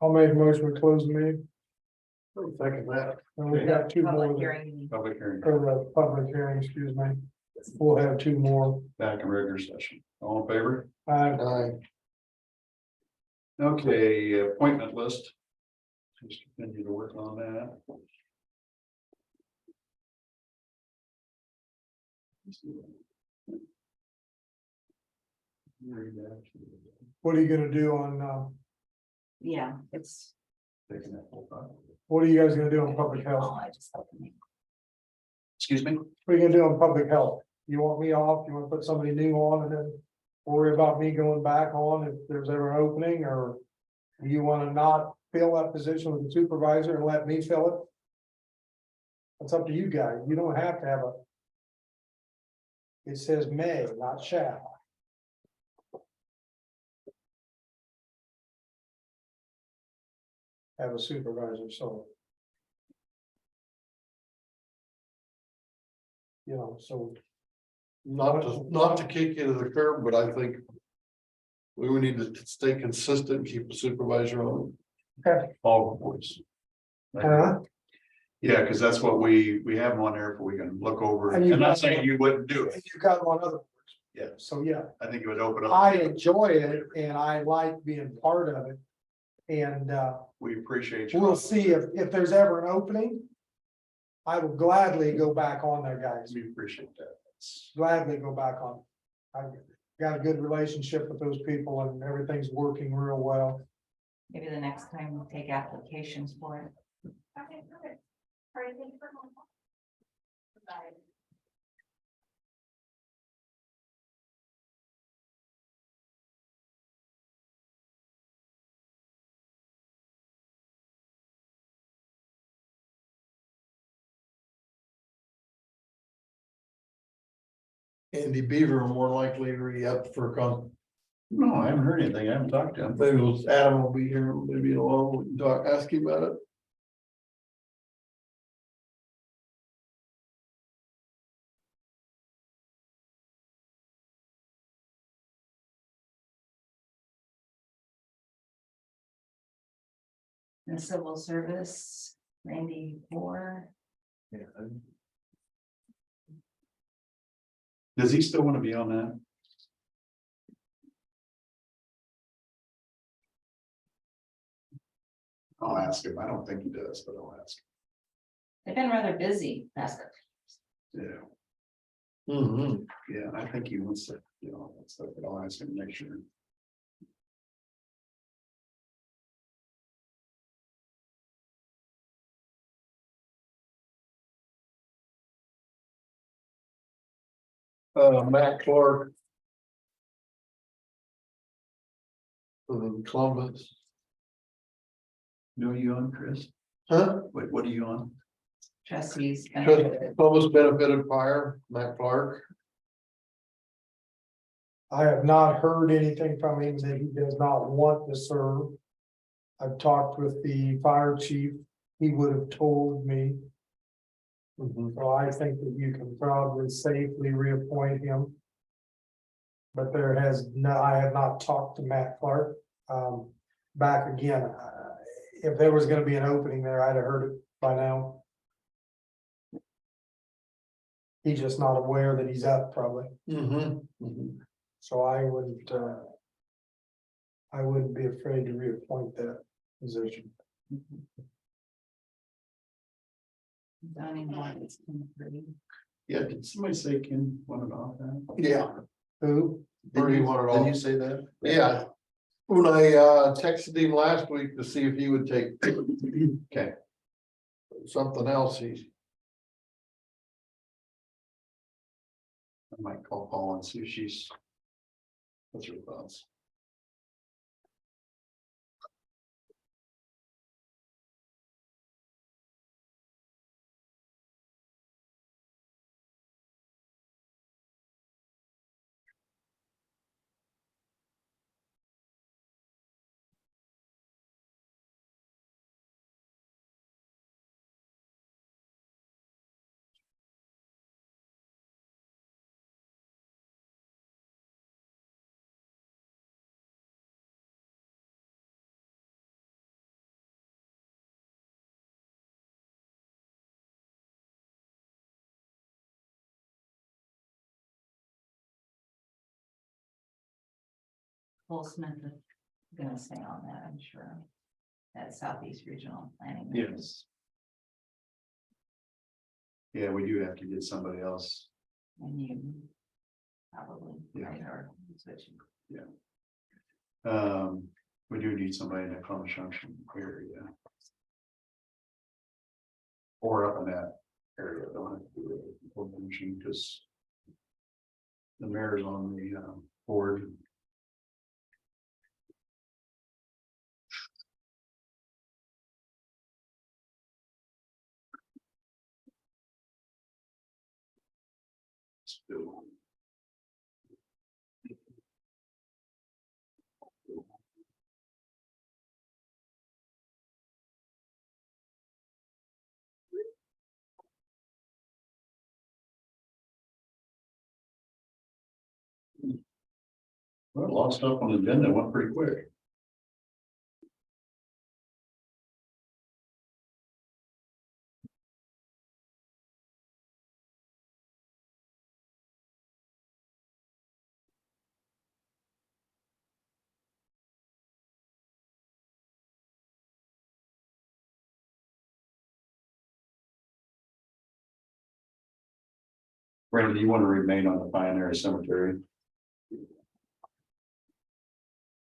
I'll make a motion to close the meeting. Second that. And we've got 2 Public more, Public hearing. hearing or the public hearing, excuse me. We'll have 2 more. back in regular session. All in favor? I Aye. Okay, appointment list. Just continue to work on that. What are you gonna do on, Yeah, it's. Taking that whole time. what are you guys gonna do on public health? I just have to make- Excuse me? What are you gonna do on public health? You want me off? You wanna put somebody new on and then worry about me going back on if there's ever an opening, or do you wanna not fill that position with the supervisor and let me fill it? It's up to you guys. You don't have to have a. It says may, not shall. Have a supervisor, so. You know, so Not to kick you to the curb, but I think. We would need to stay consistent, and keep the supervisor on. All reports. Yeah, because that's what we have them on there, for we can look over. And you I'm not got- saying you wouldn't do it. And you got one other. Yeah. So, yeah, I think it would open up. I enjoy it and I like being part of it. And, We appreciate you. we'll see if there's ever an opening. I will gladly go back on there, guys. We appreciate that. Gladly go back on. I've got a good relationship with those people and everything's working real well. Maybe the next time we'll take applications for it. Okay, perfect. All right, thank you for calling. Bye. Andy Beaver more likely to be up for No, I haven't heard anything. I haven't talked to him. maybe Adam will be here, maybe along, we can talk, ask him about it. And civil service, 94. Yeah, Does he still want to be on that? I'll ask him. I don't think he does, but I'll ask They've been rather busy last couple. him. Yeah, I think he wants to, that stuff, but I'll ask him next sure. Matt Clark. From Columbus, No, you on, Chris? huh? Wait, what are you on? Trustees. Columbus benefited fire, Matt Clark. I have not heard anything from him that he does not want to serve. I've talked with the fire chief, he would have told me. So I think that you can probably safely reappoint him. But I have not talked to Matt Clark, back again. If there was gonna be an opening there, I'd have heard it by now. He's just not aware that he's up probably, so I wouldn't be afraid to reappoint that position. Zoning board is 10:30. Yeah, did somebody say Ken wanted off that? Yeah. Who? Bernie wanted Did all. you say that? Yeah. When I texted him last week to see if he would take. Okay. Something else, I might call Paul and see if she's. What's her thoughts? Full Smith. gonna stay on that, I'm sure. At Southeast Regional Planning. Yes. Yeah, we do have to get somebody else. And you probably, Yeah. right, or switching. We do need somebody in the Columbus Junction area. Or up in that area, don't have to do it, because. The mayor's on the board. Still. Well, a lot of stuff on the agenda went pretty quick. Brandon, do you want to remain on the Pioneer Cemetery?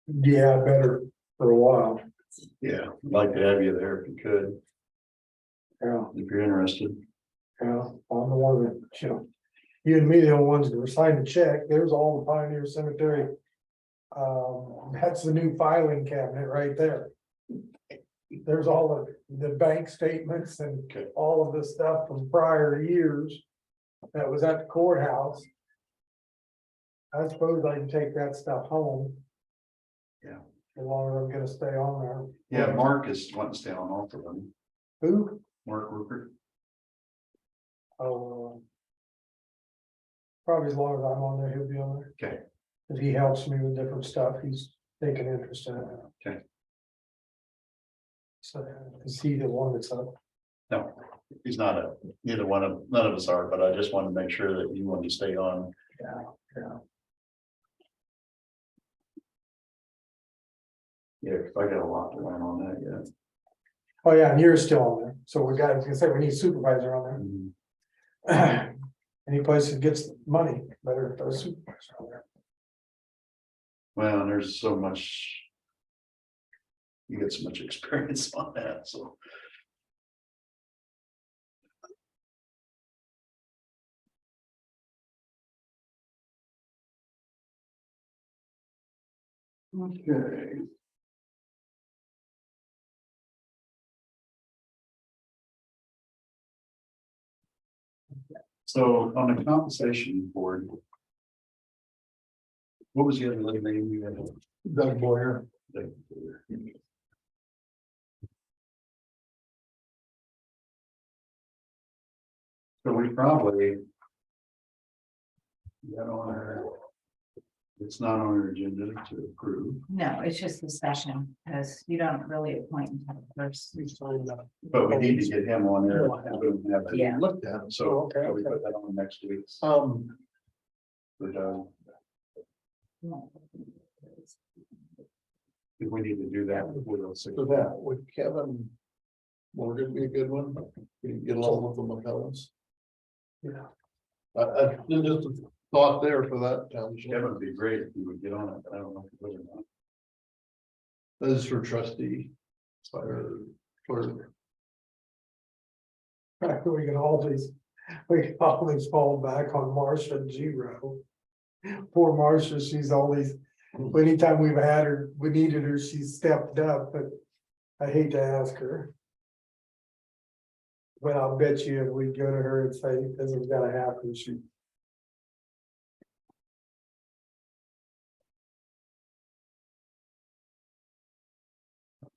Yeah, better for a while. Yeah, I'd like to have you there if you could, Yeah, if you're interested. yeah, I'm the one that, you know, you and me, the only ones that were signed the check. There's all the Pioneer Cemetery. That's the new filing cabinet right there. There's all the bank statements and Okay. all of the stuff from prior years that was at the courthouse. I suppose I can take that stuff home. Yeah. As long as I'm gonna stay on there. Yeah, Mark is wanting to stay on all of them. Who? Mark Rupert. Oh. Probably as long as I'm on there, he'll be on there. Okay. Cause he helps me with different stuff. He's taking interest in it. Okay. So, is he the one that's up? No, he's not none of us are, but I just wanted to make sure that you wanted to stay on. Yeah, yeah. Yeah, 'cause I got a lot to learn on that yet. Oh, yeah, and you're still on there. So we got, I was gonna say, we need a supervisor on there. Any place that gets money, better throw a supervisor on there. Well, and there's so much. You get so much experience on that, so. Okay. So on the compensation board. What was the other lady name you had? Doug Boyer. Doug Boyer. So we probably. That on our. It's not on our agenda to approve, No, it's just discussion, because you don't really appoint until the first. but we need to get him on there. We don't have it. Yeah. Looked at it. So Okay, we put that on next week's. But if we need to do that, we'll see. For that, would Kevin Morgan be a good one? We can get along with the McCollums. Yeah. Just a thought there for that township. Kevin would be great if he would get on it, but I don't know if he will or not. That is for trustee. Or clerk. We can always fall back on Marcia and Giro. Poor Marcia, she's always, anytime we've had her, we needed her, she's stepped up, but I hate to ask her. But I'll bet you if we go to her and say, this is gonna happen, she.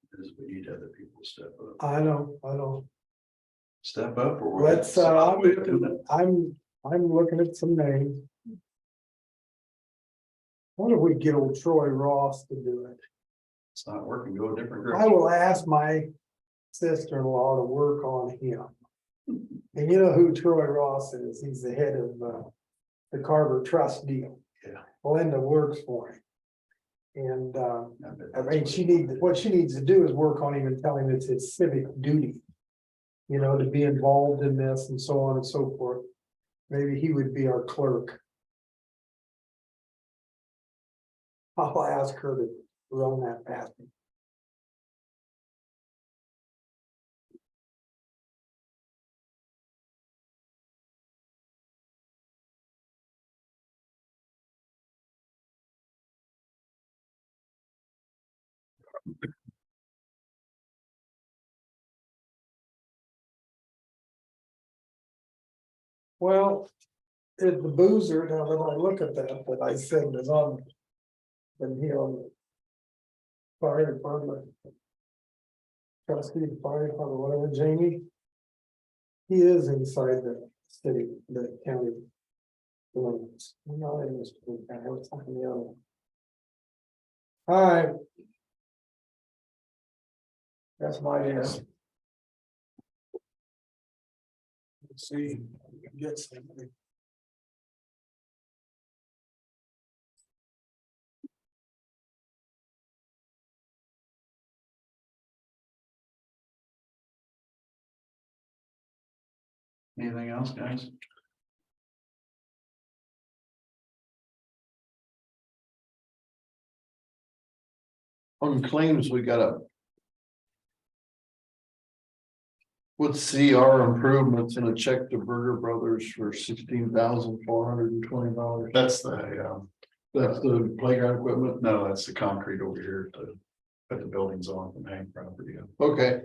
Because we need other people to step up. I know. Step up or. Let's, I'm looking at some names. What if we get old Troy Ross to do it? It's not working, go a different I direction. will ask my sister-in-law to work on him. And you know who Troy Ross is? He's the head of the Carver Trust deal. Yeah. Linda works for him. And, I mean, what she needs to do is work on him and tell him it's his civic duty. You know, to be involved in this and so on and so forth. Maybe he would be our clerk. I'll ask her to run that past me. Well, the boozer, now that I look at that I said is on. And he on. the Fire department. Trustee of the fire department, whatever, Jamie. He is inside the city, the county. limits. Not in this group, I have something the other. Alright. That's my guess. Let's see, get something. Anything else, guys? On claims, we got a. With CR improvements and a check to Burger Brothers for $16,420. That's the, That's the playground equipment. no, that's the concrete over here to put the buildings on from Hank property. Okay.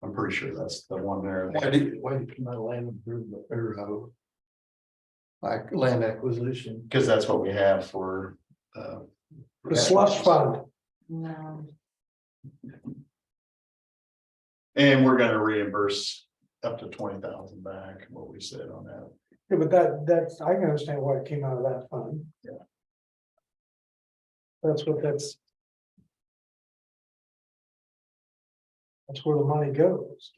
I'm pretty sure that's the one there. Why did you come out of land improvement or like land acquisition? Because that's what we have for, The slush fund. No, and we're gonna reimburse up to 20,000 back, what we said on that. Yeah, but that's, I can understand why it came out of that fund. Yeah. That's what that's. That's where the money goes.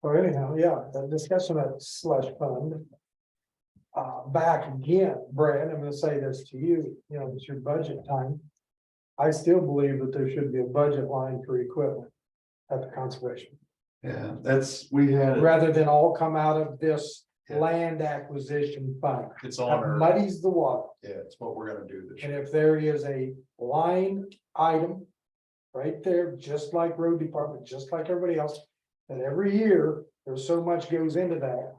Or anyhow, yeah, the discussion of slush fund. Back again, Brad, I'm gonna say this to you, you know, it's your budget time. I still believe that there should be a budget line for equipment at the conservation, Yeah, we had, rather than all come out of this Yeah. land acquisition fund. it's on That our, muddies the water. yeah, it's what we're gonna do this And year. if there is a line item right there, just like road department, just like everybody else, and every year, there's so much goes into that.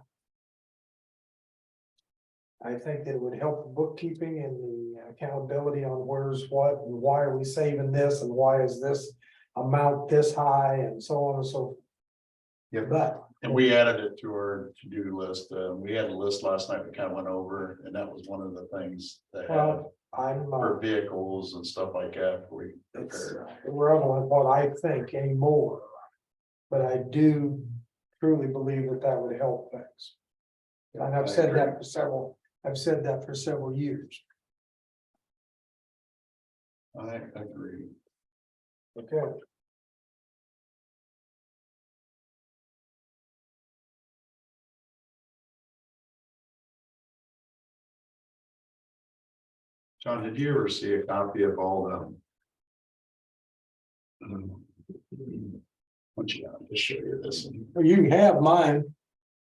I think that it would help the bookkeeping and the accountability on where's what and why are we saving this and why is this amount this high and so on and so. forth. Yep. But And we added it to our to-do list. We had a list last night we kind of went over, and that was one of the things that had well, I'm for vehicles and stuff like that. We it's prepared. irrelevant what I think anymore. But I do truly believe that that would help things. And I've said that for several years. I agree. Okay. John, did you ever see a copy of all the? What you got? Just show you this. Well, you can have mine.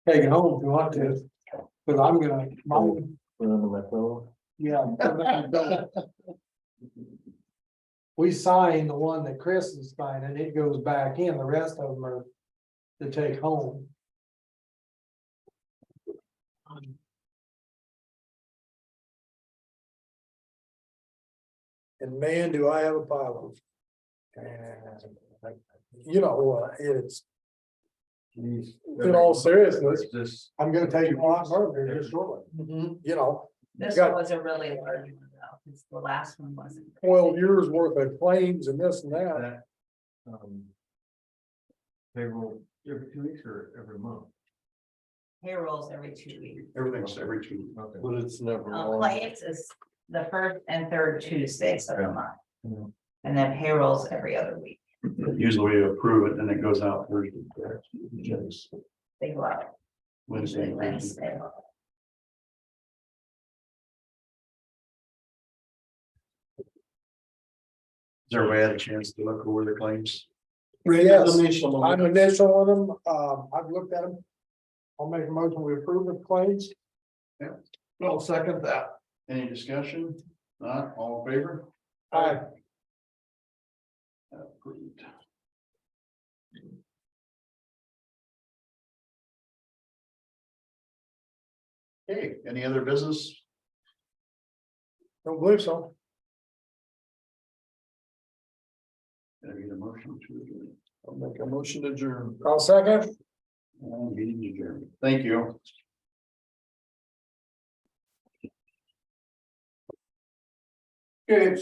Take it home if you want to. But I'm gonna, mine, Put it under my pillow. yeah. We signed the one that Chris is signing, it goes back in, the rest of them are to take home. And man, do I have a pile of. And, you know, it's, Geez. in all seriousness, This, I'm gonna take a lot further just shortly, you know. this Got- one was a really large one though, because the last one wasn't. 12 years worth of claims and this and that. that. Payroll every 2 weeks or every month? Payrolls every 2 weeks. Everything's every 2 weeks. Okay. But it's never long. Claims is the first and third Tuesdays of the month. Yeah. And then payrolls every other week. Usually we approve it and it goes out Thursday. They go out Wednesday. Wednesday. Has everybody had a chance to look over the claims? Yes, Initial on I'm it. initial on them, I've looked at them. I'll make a motion, we approve the claims. I'll second that. Any discussion? Not all in favor? Aye. Approved. Okay, any other business? Don't believe so. Can I get a motion to adjourn? I'll make a motion to adjourn. I'll second. Meeting adjourned. Thank you. Okay,